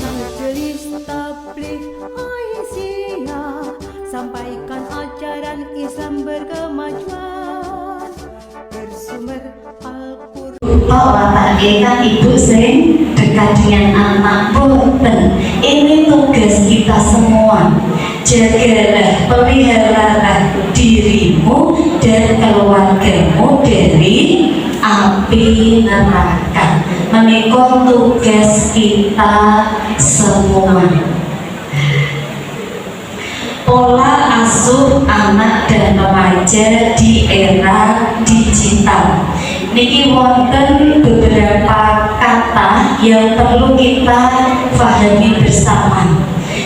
Majelis Tabligh Aisyah sampaikan ajaran Islam berkemajuan bersumber Al-Qur'an. Watak kita ibu sing dekat dengan anak boten. Ini tugas kita semua. Jagalah, peliharalah dirimu dan keluargamu dari api neraka. Menikah tugas kita semua. Pola asuh anak dan remaja di era digital. Niki wonten beberapa kata yang perlu kita pahami bersama.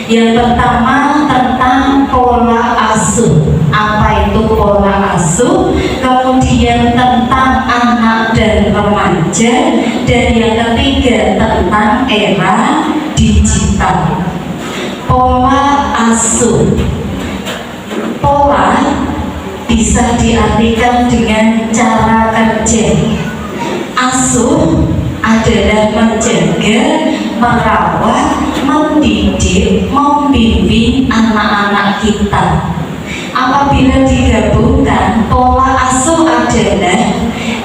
Yang pertama tentang pola asuh. Apa itu pola asuh? Kemudian tentang anak dan remaja, dan yang ketiga tentang era digital. Pola asuh. Pola bisa diartikan dengan cara kerja. Asuh adalah menjaga, merawat, mendidik, membimbing anak-anak kita. Apabila digabungkan, pola asuh adalah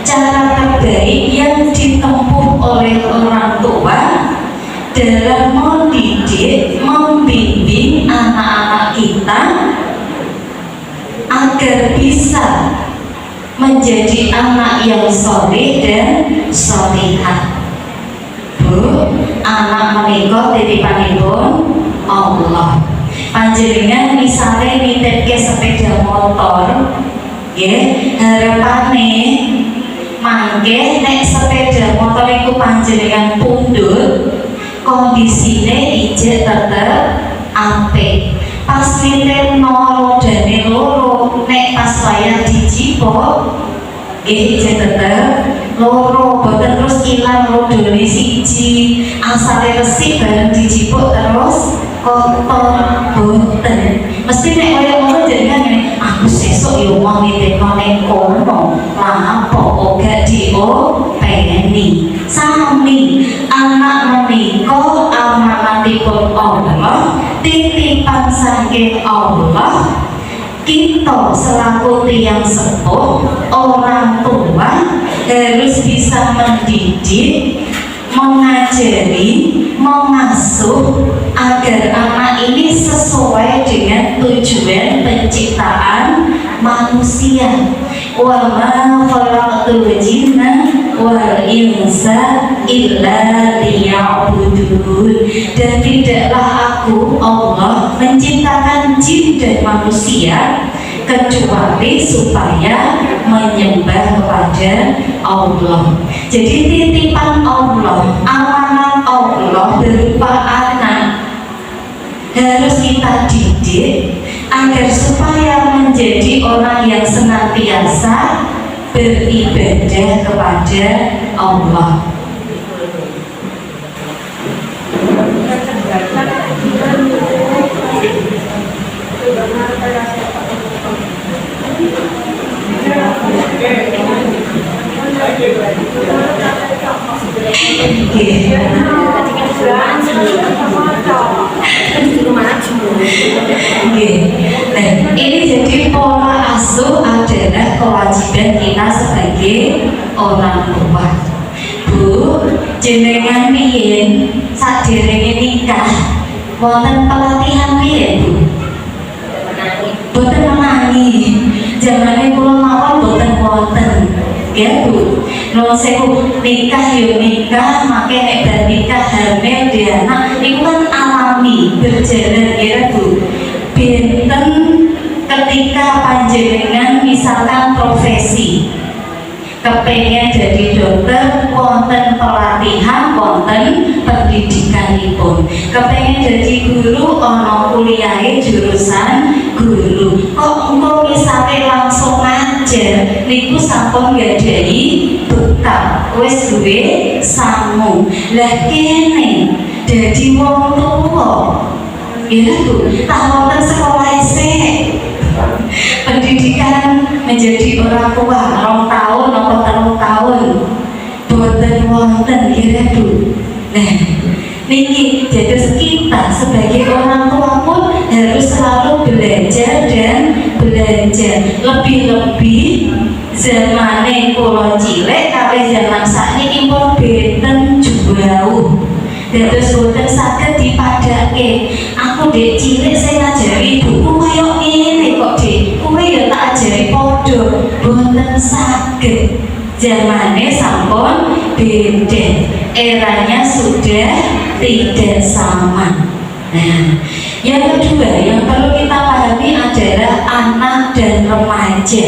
cara terbaik yang ditempuh oleh orang tua dalam mendidik, membimbing anak-anak kita agar bisa menjadi anak yang soleh dan solihah. Bu, anak menikah titipanipun Allah. Panjenengan misalnya nitipke sepeda motor, nggih, harapane mangke nek sepeda motor iku panjenengan pundhut, kondisine ijek tetep apik. Pas nitip rodane loro, nek pas wayah dijipuk nggih ijek tetep loro, boten terus ilang rodane siji, asale resik bareng dijipuk terus kotor, boten. Mesti nek kaya ngono jenengan ngene, aku sesuk yo mau nitipno ning kono, lah apa gak diopeni. Sami anak menika amanatipun Allah, titipan saking Allah. Kita selaku tiyang sepuh, orang tua harus bisa mendidik, mengajari, mengasuh agar anak ini sesuai dengan tujuan penciptaan manusia. Wa ma khalaqtul jinna wal insa illa liya'budun. Dan tidaklah aku Allah menciptakan jin dan manusia kecuali supaya menyembah kepada Allah. Jadi titipan Allah, amanat Allah berupa anak harus kita didik agar supaya menjadi orang yang senantiasa beribadah kepada Allah. Nah, ini jadi pola asuh adalah kewajiban kita sebagai orang tua. Bu, jenengan piye saderenge nikah wonten pelatihan piye, Bu? Boten menangi. Jamane kula mawon boten wonten. Ya, Bu. Nuwun sewu, nikah yo nikah, make nek bar nikah hamil di anak niku kan alami berjalan ya, Bu. Benten ketika panjenengan misalkan profesi kepengen jadi dokter, wonten pelatihan, wonten pendidikanipun. Kepengen jadi guru, ono kuliahe jurusan guru. Kok engko misale langsung ngajar, niku sampun nggadahi bekal, wis duwe sangu. Lah kene dadi wong tuwa, ya Bu, tak wonten sekolah sik. Pendidikan menjadi orang tua 2 tahun atau 3 tahun boten wonten kira Bu. Nah Niki, jadi kita sebagai orang tua pun harus selalu belajar dan belajar. Lebih-lebih zamane kula cilik kali zaman sakniki pun benten jauh. Dados boten saged dipadake. Aku dek cilik saya ngajari ibuku koyo ngene kok, Dik. Kowe ya tak ajari padha. Boten saged. Zamane sampun beda. Eranya sudah tidak sama. Nah, yang kedua yang perlu kita pahami adalah anak dan remaja.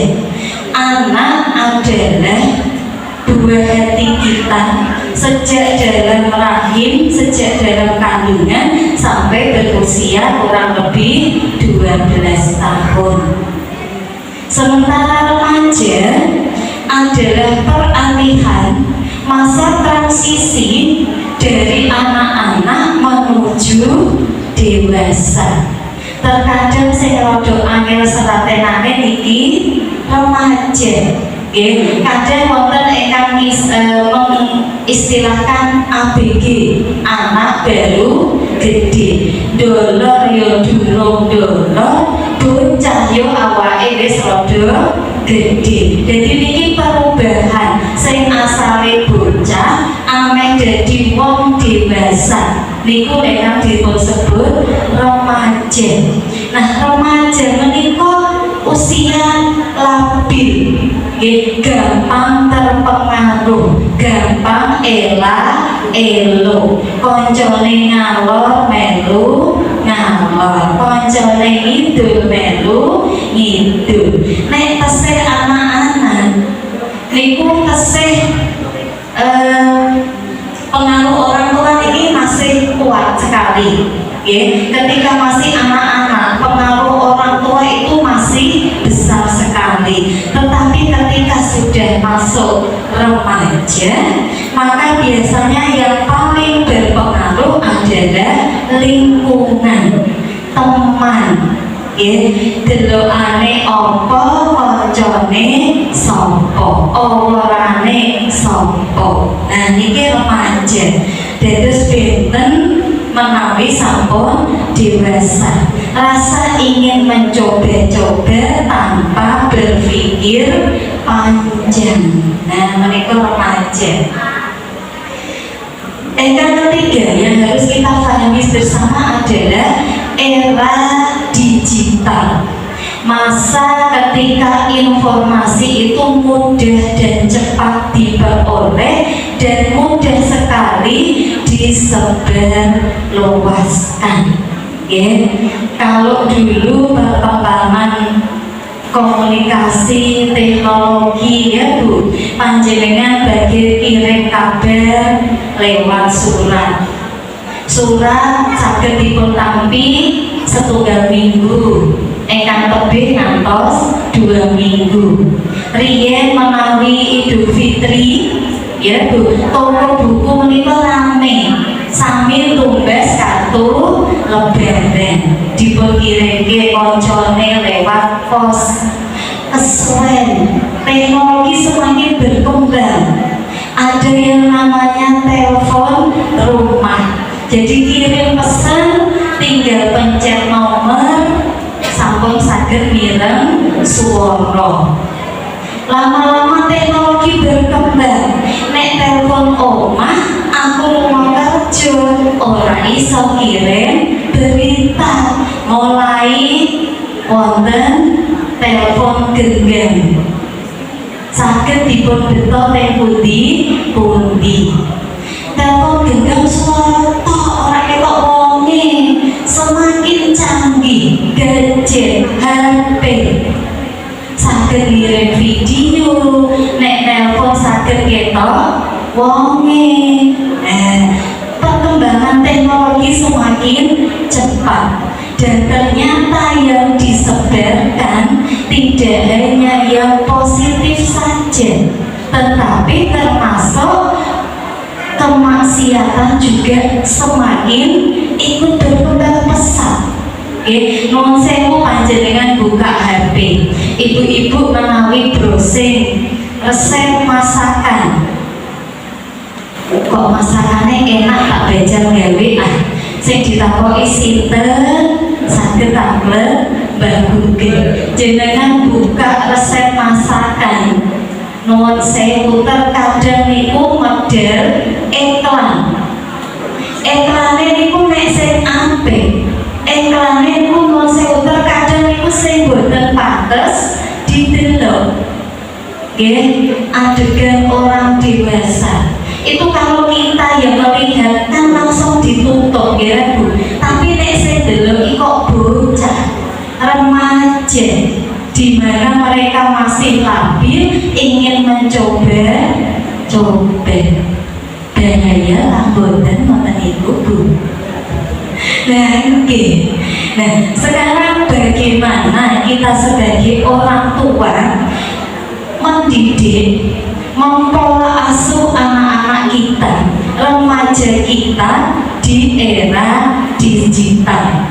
Anak adalah buah hati kita sejak dalam rahim, sejak dalam kandungan sampai berusia kurang lebih 12 tahun. Sementara remaja adalah peralihan masa transisi dari anak-anak menuju dewasa. Terkadang saya rodok angel seratenane niki remaja. Kadang wonten ingkang mengistilahkan ABG, anak baru gede. Dolor yo durung dolor, bocah yo awake wis rada gede. Jadi niki perubahan sing asale bocah ameh dadi wong dewasa. Niku ingkang disebut remaja. Nah, remaja menika usia labil, gampang terpengaruh, gampang elo, koncone ngalor melu ngalor, koncone ngidul melu ngidul. Nek tesih anak-anak niku tesih pengaruh orang tua ini masih kuat sekali. Ketika masih anak-anak, pengaruh orang tua itu masih besar sekali. Tetapi ketika sudah masuk remaja, maka biasanya yang paling berpengaruh adalah lingkungan, teman. Delokane apa, kancane sapa, orane sapa. Nah, niki remaja. Dados benten menawi sampun dewasa, rasa ingin mencoba-coba tanpa berpikir panjang. Nah, menika remaja. Yang ketiga yang harus kita pahami bersama adalah era digital. Masa ketika informasi itu mudah dan cepat diperoleh dan mudah sekali disebarluaskan. Kalau dulu perkembangan komunikasi teknologi ya Bu, panjenengan bagi kirim kabar lewat surat saged dipun tampi setunggal minggu, ingkang tebih ngantos 2 minggu. Riyen menawi Idul Fitri ya Bu, toko buku menika rame sami tumbas kartu lebaran dipun kirimke koncone lewat pos. Kesuwen teknologi semakin berkembang, ada yang namanya telepon rumah. Jadi kirim pesan tinggal pencet nomor sampun saged mireng swara. Lama-lama teknologi berkembang. Nek telepon omah, aku lunga kerja ora iso kirim berita. Mulai wonten telepon genggam. Saged dipun beto teng pundi-pundi. Telepon genggam suara ora ketok wonge. Semakin canggih gadget HP. Saged ngirim video, nek telepon saged ketok wonge. Perkembangan teknologi semakin cepat dan ternyata yang disebarkan tidak hanya yang positif saja, tetapi termasuk kemaksiatan juga semakin ikut berkembang pesat. Nuwun sewu panjenengan buka HP, ibu-ibu menawi browsing resep masakan, kok masakannya enak tak belajar gawe sing ditakoki sinten saged tampil Mbah Google jenengan buka resep masakan nuwun sewu terkadang niku model iklane niku nek sing apik iklane niku nuwun sewu terkadang niku sing boten pantes didelok nggih adegan orang dewasa itu kalau kita yang melihat kan langsung ditutup ya Bu tapi nek sing delok kok bocah remaja di mana mereka masih labil ingin mencoba bahaya lamboten ngoten niku Bu. Nah, sekarang bagaimana kita sebagai orang tua mendidik, mempola asuh anak-anak kita, remaja kita di era digital.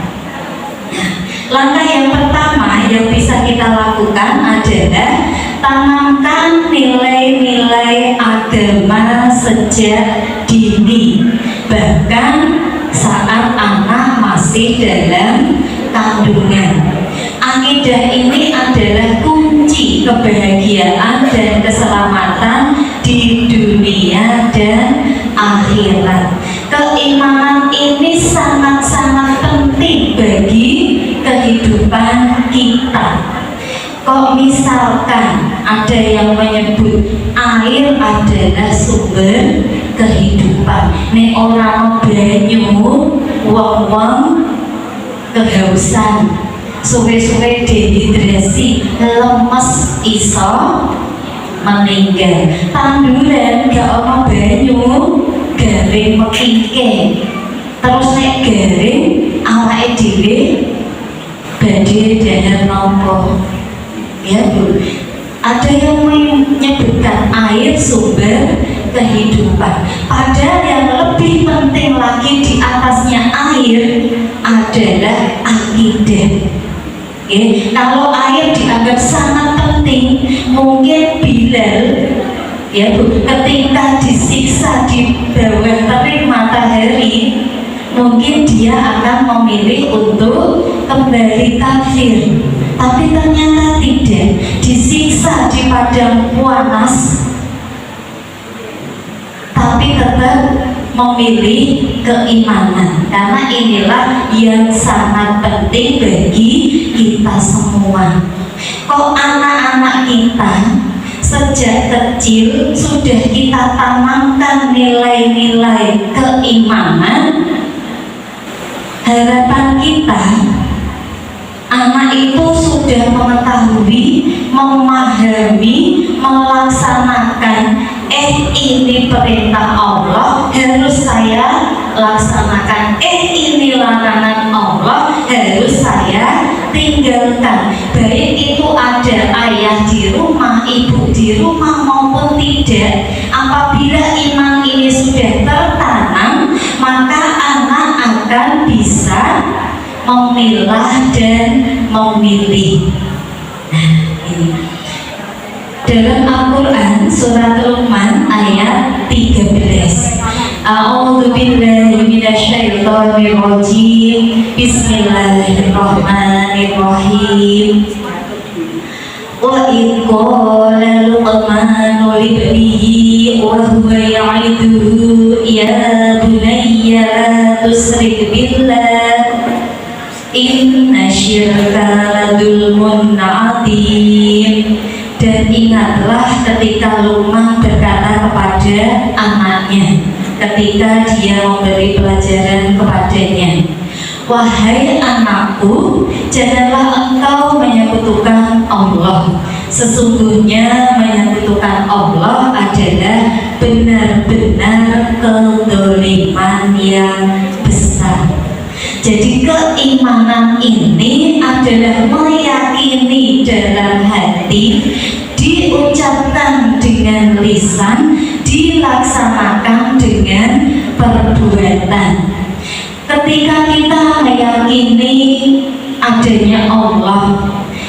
Langkah yang pertama yang bisa kita lakukan adalah tanamkan nilai-nilai agama sejak dini, bahkan saat anak masih dalam kandungan. Akidah ini adalah kunci kebahagiaan dan keselamatan di dunia dan akhirat. Keimanan ini sangat-sangat penting bagi kehidupan kita. Kok misalkan ada yang menyebut air adalah sumber kehidupan, nek orang banyu wong-wong kehausan, suwe-suwe dehidrasi, lemes iso meninggal. Tanduran gak ono banyu garing mekike, terus nek garing awake dhewe badhe dahar nopo ya Bu. Ada yang menyebutkan air sumber kehidupan, padahal yang lebih penting lagi di atasnya air adalah akidah. Kalau air dianggap sangat penting, mungkin Bilal ya Bu, ketika disiksa di bawah terik matahari, mungkin dia akan memilih untuk kembali kafir, tapi ternyata tidak, disiksa di padang panas tapi tetap memilih keimanan, karena inilah yang sangat penting bagi kita semua. Kok anak-anak kita sejak kecil sudah kita tanamkan nilai-nilai keimanan, harapan kita anak itu sudah mengetahui, memahami, melaksanakan ini perintah Allah harus saya laksanakan, ini larangan Allah harus saya tinggalkan, baik itu ada ayah di rumah, ibu di rumah maupun tidak. Apabila iman ini sudah tertanam, maka anak akan bisa memilah dan memilih. Nah, ini dalam Al-Quran surat Luqman ayat 13. A'udzu billahi minasyaitonir rajim. Bismillahirrahmanirrahim. Wa idh qala Luqmanu libnihi wa huwa ya'iduhu ya bunayya la tusyrik billah inna syirka ladulmun 'adzim. Dan ingatlah ketika Luqman berkata kepada anaknya ketika dia memberi pelajaran kepadanya, wahai anakku, janganlah engkau menyekutukan Allah. Sesungguhnya menyekutukan Allah adalah benar-benar kezaliman yang besar. Jadi keimanan ini adalah meyakini dalam hati, diucapkan dengan lisan, dilaksanakan dengan perbuatan. Ketika kita meyakini adanya Allah,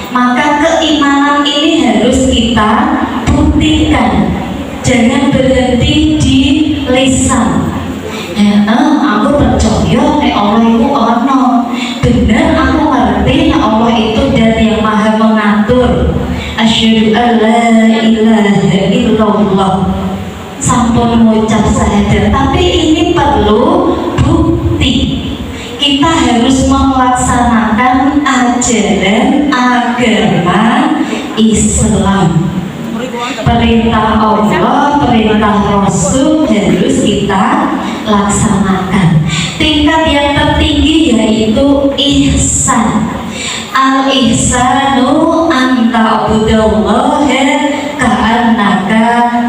maka keimanan ini harus kita buktikan. Jangan berhenti di lisan. Aku percaya nek Allah itu ono. Bener aku ngerti nek Allah itu dan yang maha mengatur. Asyhadu an la ilaha illallah. Sampun mengucap syahadat, tapi ini perlu bukti. Kita harus melaksanakan ajaran agama Islam. Perintah Allah, perintah Rasul harus kita laksanakan. Tingkat yang tertinggi yaitu ihsan. Al-ihsanu an ta'budallaha ka'annaka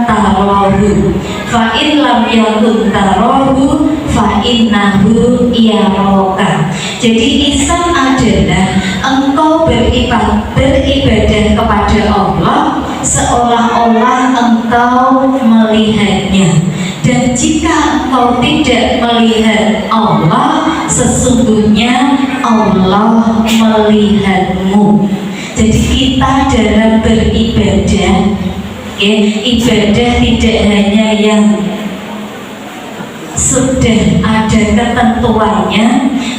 tarahu fa in lam yakun tarahu fa innahu yaraka. Jadi ihsan adalah engkau beribadah kepada Allah seolah-olah engkau melihatnya. Dan jika engkau tidak melihat Allah, sesungguhnya Allah melihatmu. Jadi kita dalam beribadah, ya, ibadah tidak hanya yang sudah ada ketentuannya,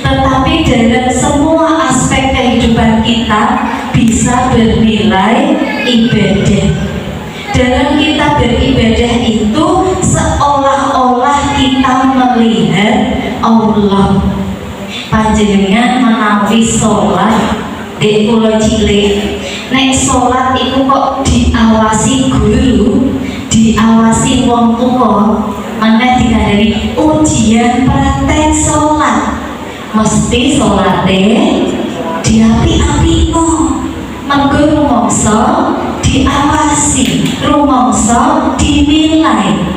tetapi dalam semua aspek kehidupan kita bisa bernilai ibadah. Dalam kita beribadah itu seolah-olah kita melihat Allah. Panjenengan menawi sholat di pulau cilik, nek sholat itu kok diawasi guru, diawasi wong tua, mana dikandani ujian praktek sholat, mesti sholatnya diapi-apino, mergo rumangsa diawasi, rumangsa dinilai.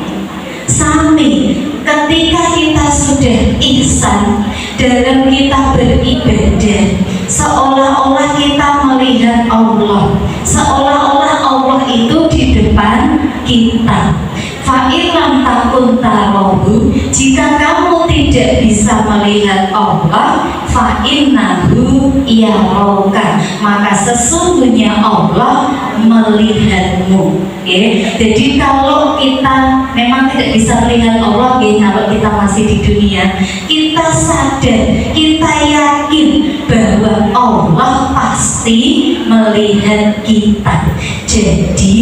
Sami ketika kita sudah ihsan dalam kita beribadah, seolah-olah kita melihat Allah, seolah-olah Allah itu di depan kita. Fa'ilam takun tarahu, jika kamu tidak bisa melihat Allah, fa'innahu yaraka, maka sesungguhnya Allah melihatmu. Okay? Jadi kalau kita memang tidak bisa melihat Allah, okay, kalau kita masih di dunia, kita sadar, kita yakin bahwa Allah pasti melihat kita. Jadi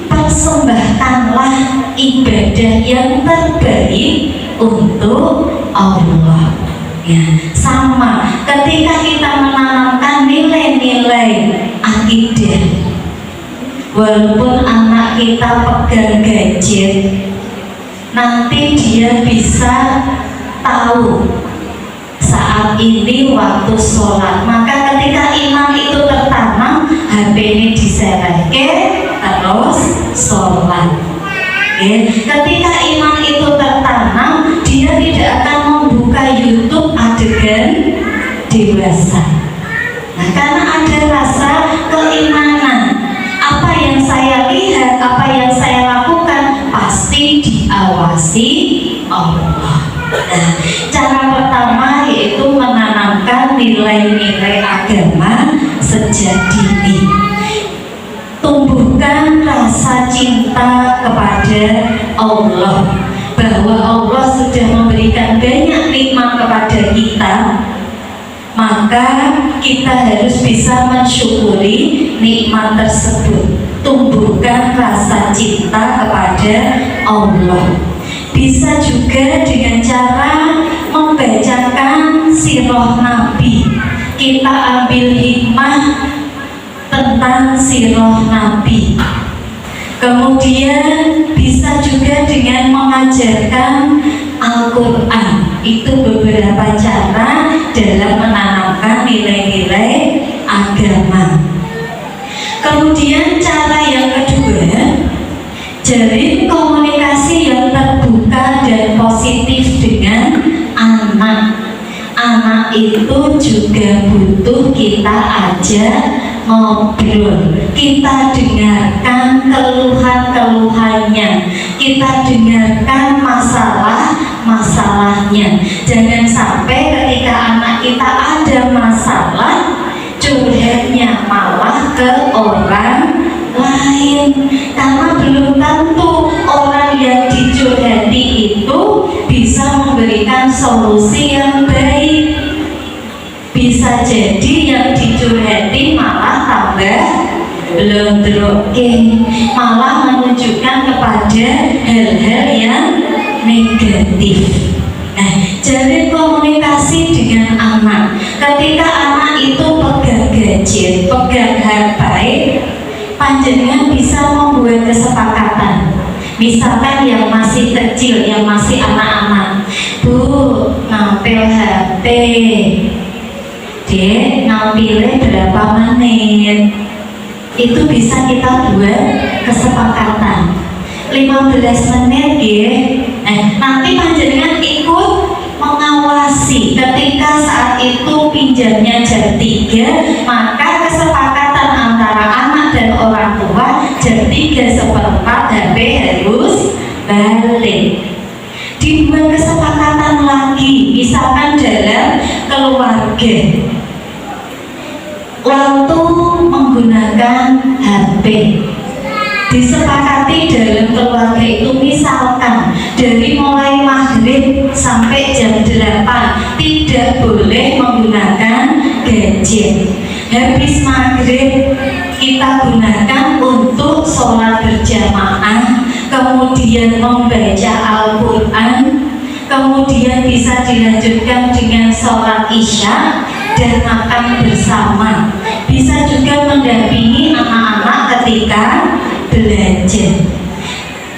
persembahkanlah ibadah yang terbaik untuk Allah. Ya, sama ketika kita menanamkan nilai-nilai akidah, walaupun anak kita pegang gadget, nanti dia bisa tahu saat ini waktu sholat. Maka ketika iman itu tertanam, HP ini diserahke terus sholat. Ketika iman itu tertanam, dia tidak akan membuka YouTube adegan dewasa. Nah, karena ada rasa keimanan, apa yang saya lihat, apa yang saya lakukan pasti diawasi Allah. Nah, cara pertama yaitu menanamkan nilai-nilai agama sejak dini. Tumbuhkan rasa cinta kepada Allah, bahwa Allah sudah memberikan banyak nikmat kepada kita, maka kita harus bisa mensyukuri nikmat tersebut. Tumbuhkan rasa cinta kepada Allah. Bisa juga dengan cara membacakan sirah Nabi. Kita ambil hikmah tentang sirah Nabi. Kemudian bisa juga dengan mengajarkan Al-Quran. Itu beberapa cara dalam menanamkan nilai-nilai agama. Kemudian cara yang kedua, jalin komunikasi yang terbuka dan positif dengan anak. Anak itu juga butuh kita ajak ngobrol, kita dengarkan keluhan-keluhannya, kita dengarkan masalah-masalahnya. Jangan sampai ketika anak kita ada masalah, curhatnya malah ke orang lain, karena belum tentu orang yang dicurhati solusi yang baik. Bisa jadi yang dicurhati malah tambah belum teroke, malah menunjukkan kepada hal-hal yang negatif. Nah, jalin komunikasi dengan anak. Ketika anak itu pegang gadget, pegang HP, panjenengan bisa membuat kesepakatan. Misalkan yang masih kecil, yang masih anak-anak, Bu, nampil HP, Dek, nampilnya berapa menit? Itu bisa kita buat kesepakatan 15 menit ya. Nanti panjenengan ikut mengawasi ketika saat itu pinjamnya jam 3, maka kesepakatan antara anak dan orang tua jam 3:4 HP harus balik. Dibuat kesepakatan lagi, misalkan dalam keluarga, waktu menggunakan HP disepakati dalam keluarga itu, misalkan dari mulai maghrib sampai jam 8 tidak boleh menggunakan gadget. Habis maghrib kita gunakan untuk sholat berjamaah, kemudian membaca Al-Quran, kemudian bisa dilanjutkan dengan sholat isya dan makan bersama. Bisa juga mendampingi anak-anak ketika belajar.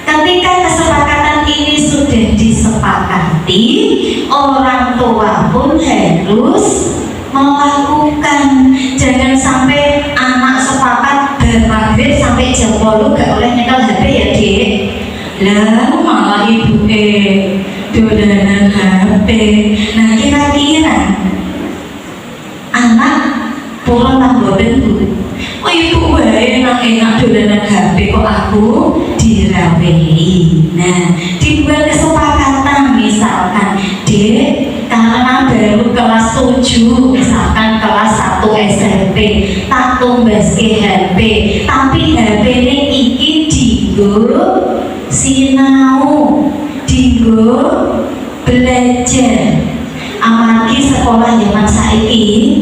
Ketika kesepakatan ini sudah disepakati, orang tua pun harus melakukan. Jangan sampai anak sepakat bermaghrib sampai jam 10 gak boleh nyetel HP ya Dek. Lah malah ibu dolanan HP. Nah, kira-kira anak pulang tanggoten Bu, oh ibu wae enak dolanan HP kok aku dirawehi. Nah, dibuat kesepakatan, misalkan Dek, karena baru kelas 7, misalkan kelas 1 SMP, tak tumbaske HP, tapi HP ini iki dienggo sinau, dienggo belajar. Amargi sekolah zaman saiki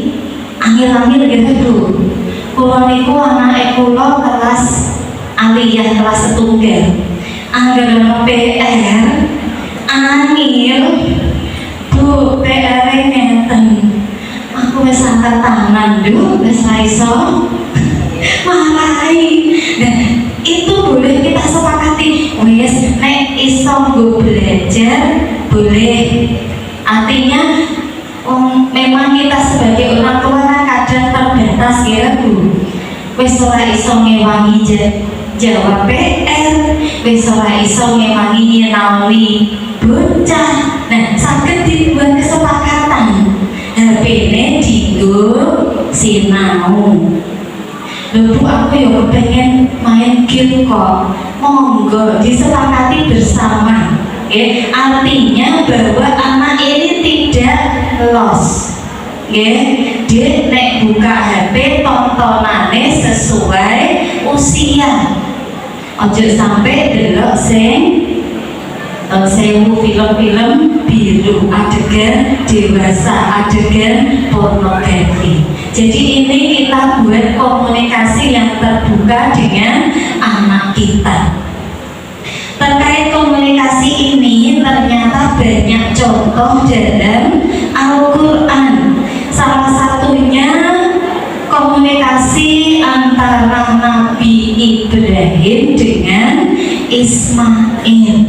angel-angel gitu Bu. Kula niku anake kula kelas aliyah kelas setunggal. Angger PR angel Bu, PR ngeten. Aku wis angkat tangan lho, wis ra iso marahi. Nah, itu boleh kita sepakati. Wis nek iso nggo belajar boleh. Artinya memang kita sebagai orang tua kan kadang terbatas ya Bu. Wis ora iso ngewangi jawab PR, wis ora iso ngewangi nyinaoni bocah. Nah, saged dibuat kesepakatan HP-ne dienggo sinau. Lho Bu, aku ya pengen main game kok. Monggo disepakati bersama. Artinya bahwa anak ini tidak loss. Dia nek buka HP tontonannya sesuai usia. Ojo sampai delok sing sewu film-film biru, adegan dewasa, adegan pornografi. Jadi ini kita buat komunikasi yang terbuka dengan anak kita. Terkait komunikasi ini ternyata banyak contoh dalam Al-Quran. Salah satunya komunikasi antara Nabi Ibrahim dengan Ismail.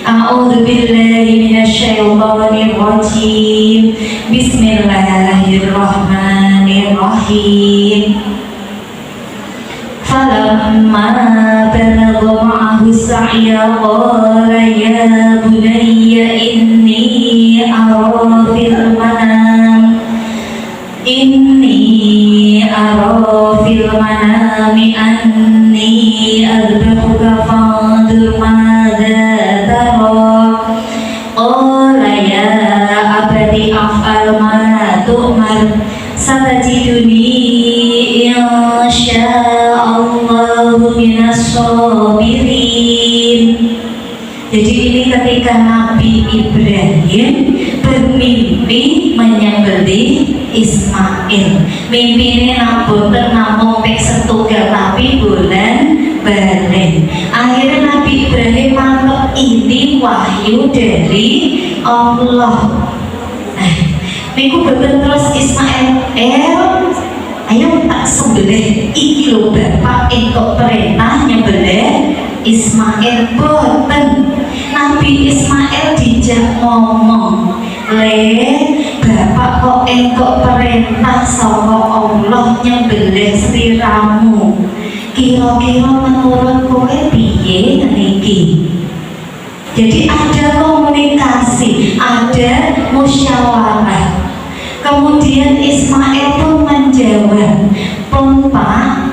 A'udzu billahi minasyaitonir rajim. Bismillahirrahmanirrahim. Falamma balagha ma'ahu sa'ya qala ya bunayya inni ara fil manami anni adbahuka fanzur madza tara. Qala ya abati af'al ma tu'mar satajiduni insya'allahu minas sabirin. Jadi ini seperti ketika Nabi Ibrahim bermimpi menyembelih Ismail. Mimpine boten namung pek setunggal tapi bulan balen. Akhirnya Nabi Ibrahim mantap ini wahyu dari Allah. Niku boten terus Ismail, ayo tak sembelih iki lho bapak entuk perintah nyembelih Ismail. Boten, Nabi Ismail dijak ngomong, bapak kok entuk perintah saka Allah nyembelih sliramu, kira-kira menurut kowe piye niki? Jadi ada komunikasi, ada musyawarah. Kemudian Ismail pun menjawab, pun Pak,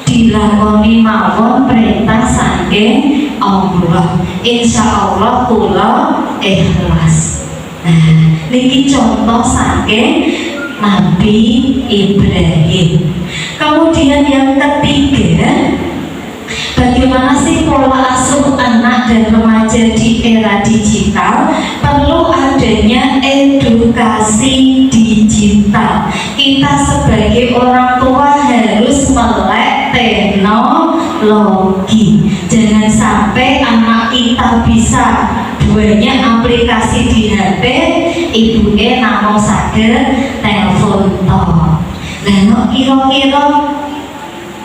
dilakoni mawon perintah saking Allah. Insya Allah kula ikhlas. Nah, niki contoh saking Nabi Ibrahim. Kemudian yang ketiga, bagaimana sih pola asuh anak dan remaja di era digital? Perlu adanya edukasi digital. Kita sebagai orang tua harus melek teknologi. Jangan sampai anak kita bisa banyak aplikasi di HP, ibunya namung saged telepon toh. Nah, kira-kira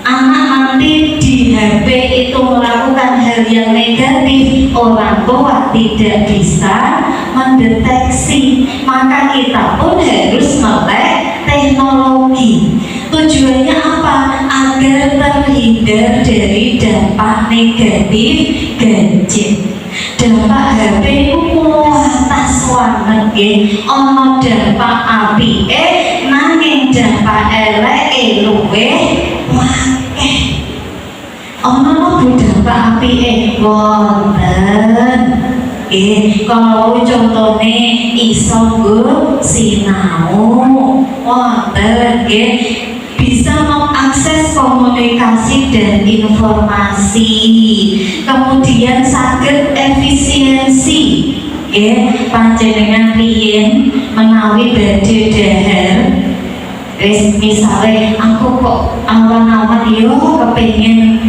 anak nanti di HP itu melakukan hal yang negatif, orang tua tidak bisa mendeteksi. Maka kita pun harus melek teknologi. Tujuannya apa? Agar terhindar dari dampak negatif gadget. Dampak HP itu luas banget nggih. Ana dampak apike, nanging dampak eleke luwih akeh. Ana lho dampak apike wonten. Kalau contohnya iso nggo sinau wonten nggih, bisa mengakses komunikasi dan informasi, kemudian saged efisiensi. Panjenengan riyen menawi badhe dahar, misalnya aku kok awan-awan yo kepengin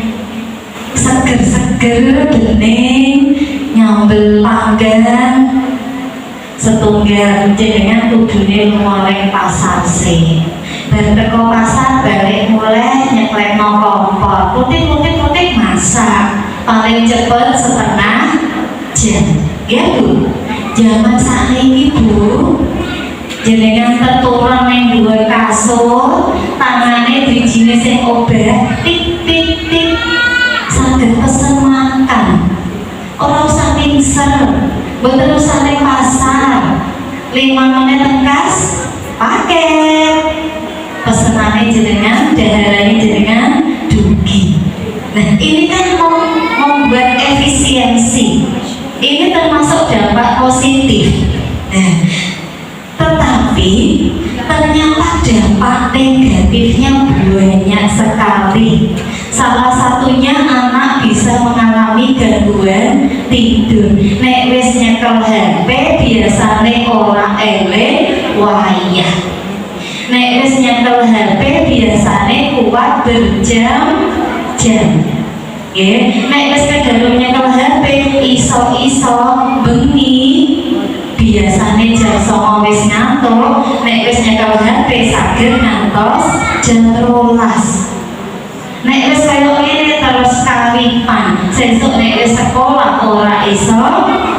seger-seger bening nyambel panggang setunggal, jenengan kudune mulai pasar sih. Berteko pasar balik mulai nyeklekno kompor, putih masak, paling cepet setengah jam. Ya Bu, zaman sakniki Bu, jenengan teturan yang dua kasur, tangannya dijine sing obah, tik saged pesen makan. Ora usah pingser, mboten usah ning pasar. 5 menit tengkas paket. Pesenane jenengan, daharane jenengan dugi. Nah, ini kan membuat efisiensi. Ini termasuk dampak positif. Nah, tetapi ternyata dampak negatifnya banyak sekali. Salah satunya anak bisa mengalami gangguan tidur. Nek wis nyekel HP biasane ora eleh wayah. Nek wis nyekel HP biasane kuat berjam-jam. Nek wis kedalu nyekel HP iso-iso bengi biasane jam 09.00 wis ngantuk. Nek wis nyekel HP saged ngantos jam 12. Nek wis kaya ngene terus kawipan, sesuk nek wis sekolah ora iso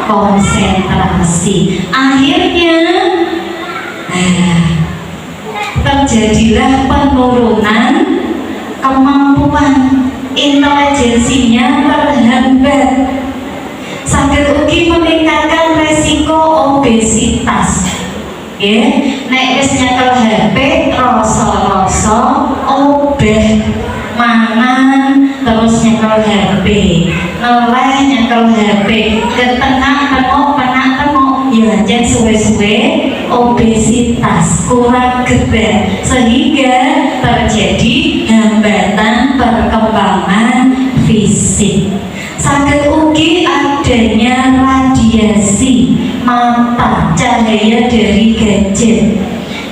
konsentrasi. Akhirnya terjadilah penurunan kemampuan, intelijensinya terhambat. Saged ugi meningkatkan resiko obesitas. Nek wis nyekel HP rasa-rasa obeh, mangan terus nyekel HP, ngeleh nyekel HP, ketengah-tengok ya jen suwe-suwe obesitas, kurang gerak, sehingga terjadi hambatan perkembangan fisik. Saged ugi adanya mata, cahaya dari gadget.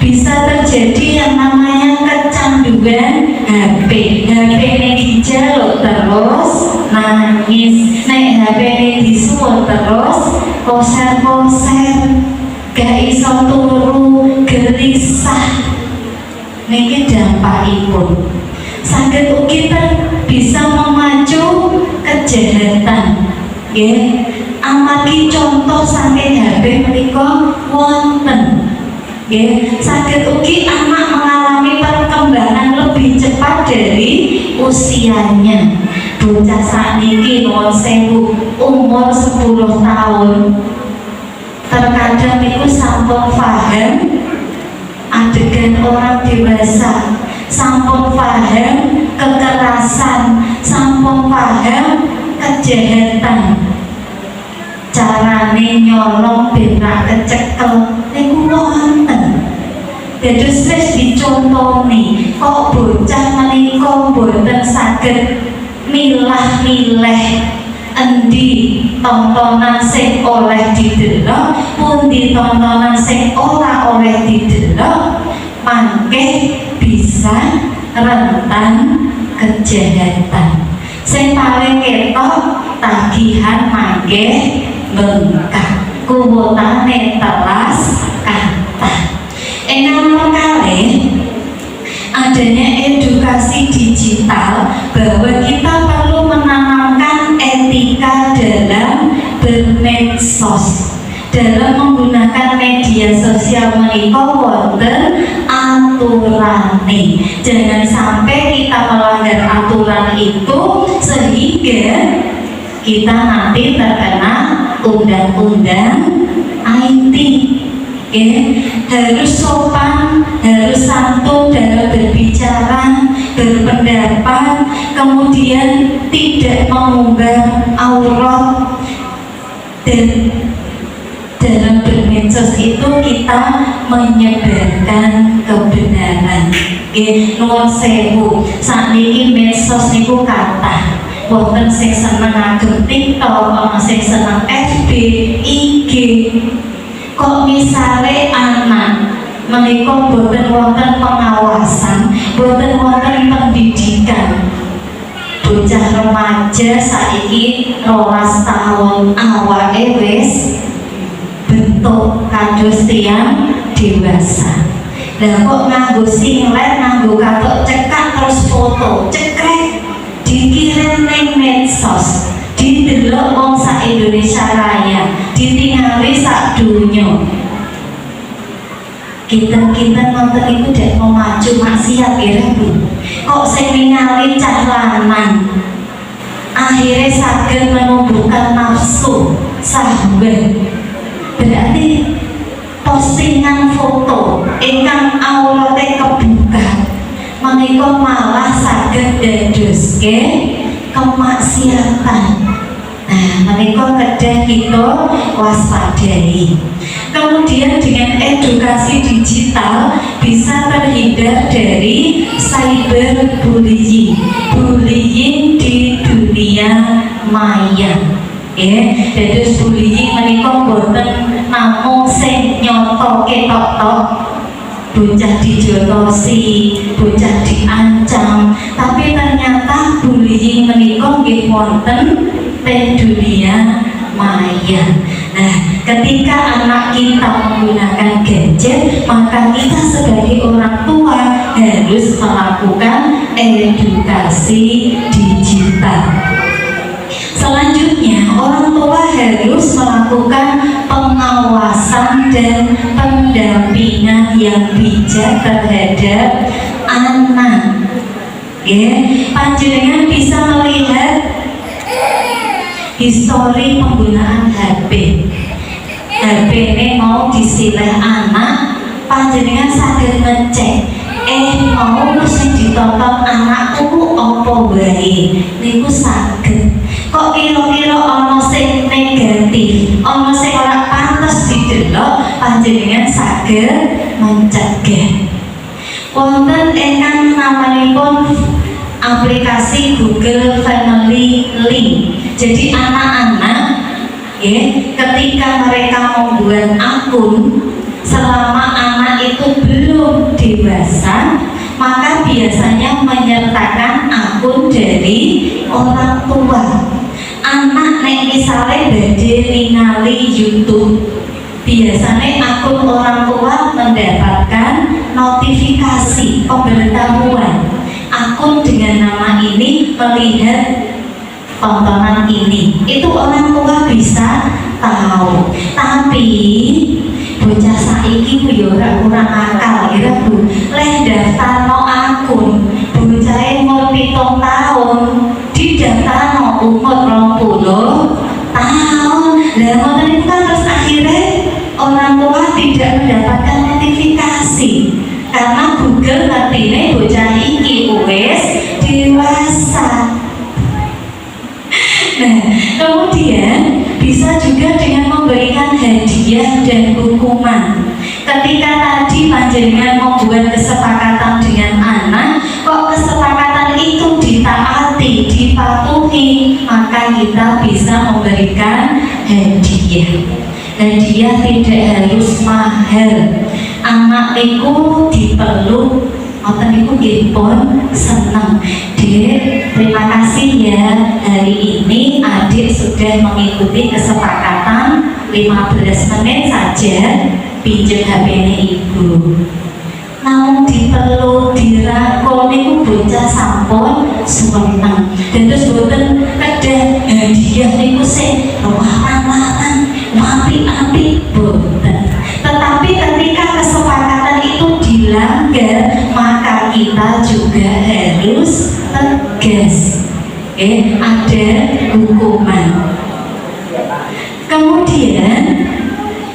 Bisa terjadi yang namanya kecanduan HP. HP ini dijaluk terus nangis, naik HP ini disuwun terus koser-koser, gak iso turu, gelisah. Niki dampakipun saged ugi bisa memacu kejahatan. Nggih, amargi contoh saking HP menika wonten. Nggih, saged ugi anak mengalami perkembangan lebih cepat dari usianya. Bocah sakniki nuwun sewu umur 10 tahun terkadang niku sampun paham adegan orang dewasa, sampun paham kekerasan, sampun paham kejahatan. Carane nyolong ben ra kecekel niku wonten. Dados wis dicontoni, kok bocah menika boten saged milah-milih endi tontonan sing oleh didelok, pundi tontonan sing ora oleh didelok, mangke bisa rentan kejahatan. Sing paling ketok tagihan mangke bengkak, kuwotane telas kata. Enam kali adanya edukasi digital bahwa kita perlu menanamkan etika dalam bermedsos, dalam menggunakan media sosial menika wonten aturane. Jangan sampai kita melanggar aturan itu sehingga kita nanti terkena undang-undang IT. Harus sopan, harus santun dalam berbicara, berpendapat, kemudian tidak mengunggah aurat, dan dalam bermedsos itu kita menyebarkan kebenaran. Nuwun sewu, sakniki medsos niku kathah. Wonten sing seneng ngagem TikTok, ana sing seneng FB, IG. Kok misale anak menika boten wonten pengawasan, boten wonten pendidikan. Bocah remaja saiki 12 tahun awake wis bentuk kados tiyang dewasa. Lah kok nganggo singlet, nganggo katok cekak terus foto, cekrek dikirim ning medsos, didelok wong sak Indonesia Raya, ditingali sak donya. Kita nonton iku dek memacu maksiat ya Bu. Kok sing ningali cah lanang akhirnya saged menumbuhkan nafsu syahwat. Berarti postingan foto ingkang aurate kebuka menika malah saged dadoske kemaksiatan. Nah, menika kedah kita waspadai. Kemudian dengan edukasi digital bisa terhindar dari cyberbullying, bullying di dunia maya. Dados bullying menika boten namung sing nyotoke tok-tok, bocah dijotosi, bocah diancam, tapi ternyata bullying menika nggih wonten teng dunia maya. Nah, ketika anak kita menggunakan gadget, maka kita sebagai orang tua harus melakukan edukasi digital. Selanjutnya, orang tua harus melakukan pengawasan dan pendampingan yang bijak terhadap anak. Panjenengan bisa melihat histori penggunaan HP. HP ini mau disilih anak, panjenengan saged ngecek, mau sing ditonton anakku apa wae, niku saged. Kok kira-kira ana sing negatif, ana sing ora pantes didelok, panjenengan saged mencegah. Wonten ingkang namanipun aplikasi Google Family Link. Jadi anak-anak Ketika mereka membuat akun, selama anak itu belum dewasa, maka biasanya menyertakan akun dari orang tua. Anak nek misalnya badhe ningali YouTube, biasanya akun orang tua mendapatkan notifikasi pemberitahuan. Akun dengan nama ini melihat tontonan ini, itu orang tua bisa tahu. Tapi bocah saiki ku yo ora kurang akal ya Bu. Leh daftarno akun bocahe umur 7 tahun, didaftarno umur 20 tahun. Lah ngoten itu kan terus akhirnya orang tua tidak mendapatkan notifikasi karena Google ngertine bocah iki wis dewasa. Nah, kemudian bisa juga dengan memberikan hadiah dan hukuman. Ketika tadi panjenengan membuat kesepakatan dengan anak, kok kesepakatan itu ditaati, dipatuhi, maka kita bisa memberikan hadiah. Hadiah tidak harus mahal. Anak itu dipeluk, ngoten niku nggih pun seneng. Dek, terima kasih ya, hari ini adik sudah mengikuti kesepakatan 15 menit saja pinjam HP-nya ibu. Namun dipeluk, dirangkul niku bocah sampun seneng. Dan terus boten kedah hadiah niku sing larang-larang, apik-apik boten. Tetapi ketika kesepakatan itu dilanggar, maka kita juga harus tegas. Ada hukuman. Kemudian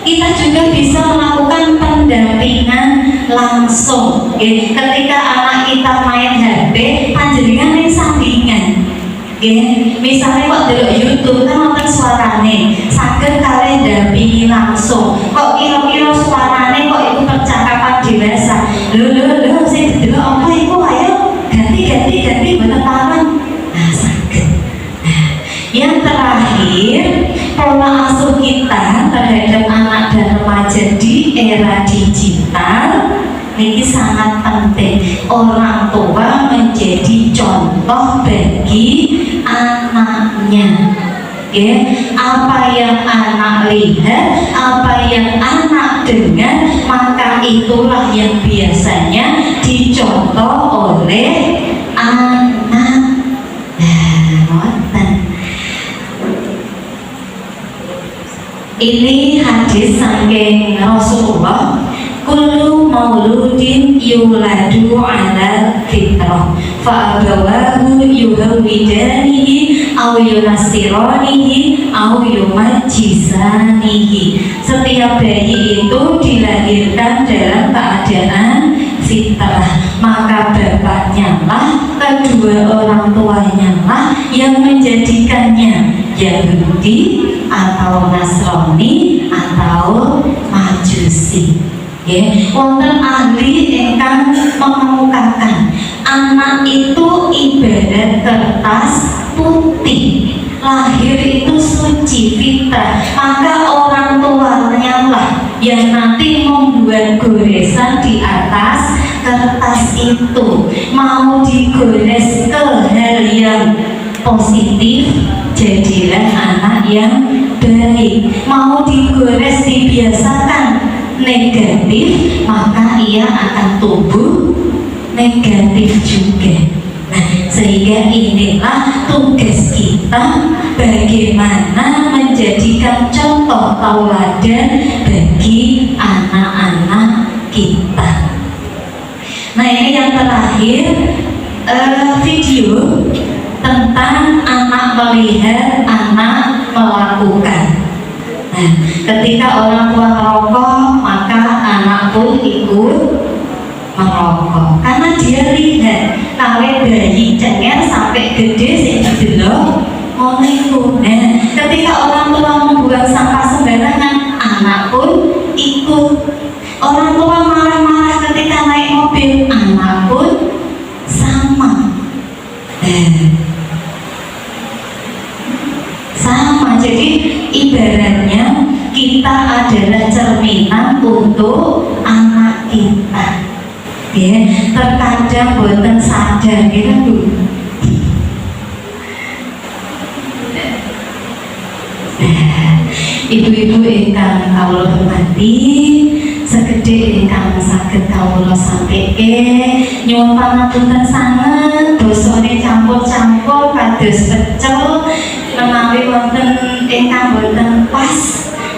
kita juga bisa melakukan pendampingan langsung. Ketika anak kita main HP, panjenengan ning sampingan. Misalnya kok delok YouTube kan wonten suarane, saged kalian dampingi langsung. Kok kira-kira suarane kok itu percakapan dewasa. Lho sing delok apa iku, ayo ganti mboten paham. Nah, saged. Yang terakhir, pola asuh kita terhadap anak dan remaja di era digital ini sangat penting. Orang tua menjadi contoh bagi anaknya. Apa yang anak lihat, apa yang anak dengar, maka itulah yang biasanya dicontoh oleh anak. Ini hadis saking Rasulullah, kullu mauludin yuladu ala fitrah fa abawahu yuhawidanihi aw yunasiranihi aw yumajjisanihi. Setiap bayi itu dilahirkan dalam keadaan fitrah, maka bapaknya lah, kedua orang tuanya lah yang menjadikannya Yahudi atau Nasrani atau Majusi. Wonten ahli ingkang mengemukakan anak itu ibarat kertas putih, lahir itu suci fitrah, maka orang tuanya lah yang nanti membuat goresan di atas kertas itu. Mau digores ke hal yang positif, jadilah anak yang baik. Mau digores dibiasakan negatif, maka ia akan tumbuh negatif juga. Nah, sehingga inilah tugas kita, bagaimana menjadikan contoh tauladan bagi anak-anak kita. Nah, ini yang terakhir, video tentang anak melihat, anak melakukan. Nah, ketika orang tua merokok, maka anak pun ikut merokok karena dia lihat kalau bayi cenger sampai gede sing didelok ngono iku. Nah, ketika orang tua membuang sampah sembarangan, anak pun ikut. Orang tua marah-marah ketika naik mobil, anak pun sama. Sama, jadi ibarat ya, terkadang boten sadar gitu Bu. Ibu-ibu ingkang kawula hormati, sekedhik ingkang saged kawula sampeke nyuwun pangapunten sanget dosane campur-campur kados pecel menawi wonten ingkang boten pas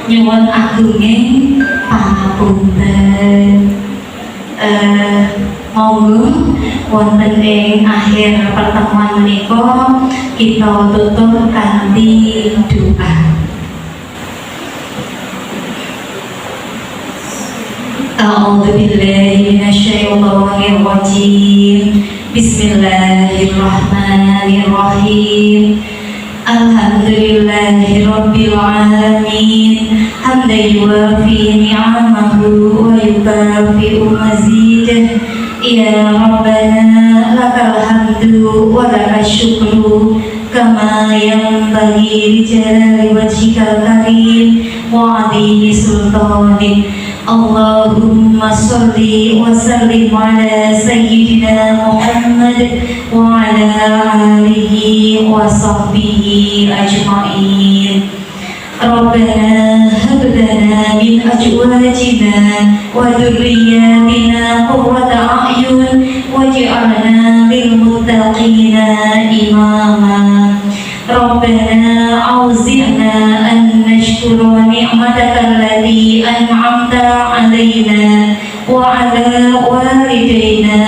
nyuwun agunging pangapunten. Monggo wonten ing akhir pertemuan menika kita tutup kanthi doa. A'udzu billahi minasyaitonir rajim. Bismillahirrahmanirrahim. Alhamdulillahi rabbil alamin. Hamdan yuwafi ni'amahu wa yukafi'u mazidah. Ya Rabbana lakal hamdu wa lakal syukru kama yanbaghi li jalali wajhikal karim wa 'azimi sultanik. Allahumma sholli wa sallim ala sayyidina Muhammad wa ala alihi wa sahbihi ajma'in. Rabbana hab lana min azwajina wa dhurriyyatina qurrata a'yun waj'alna lil muttaqina imama. Rabbana auzi'na an nashkura ni'mataka allati an'amta 'alaina wa 'ala walidayna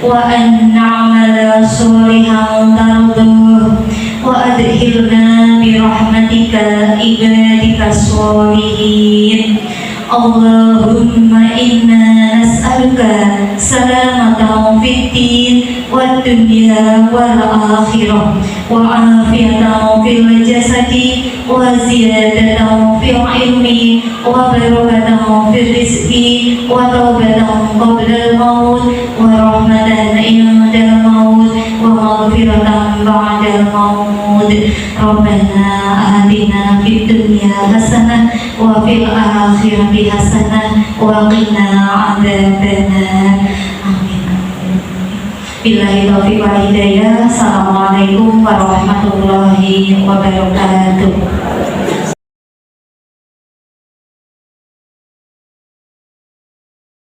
wa an na'mala sholihan tardah wa adkhilna bi rahmatika ibadika sholihin. Allahumma inna nas'aluka salamatan fid din wad dunya wal akhirah wa afiyatan fil jasadi wa ziyadatan fil ilmi wa barakatan fil rizqi wa taubatan qabla al maut wa rahmatan inda al maut wa maghfiratan ba'da al maut. Rabbana atina fid dunya hasanah wa fil akhirati hasanah wa qina adzabannar. Amin. Billahi taufiq wal hidayah. Assalamualaikum warahmatullahi wabarakatuh.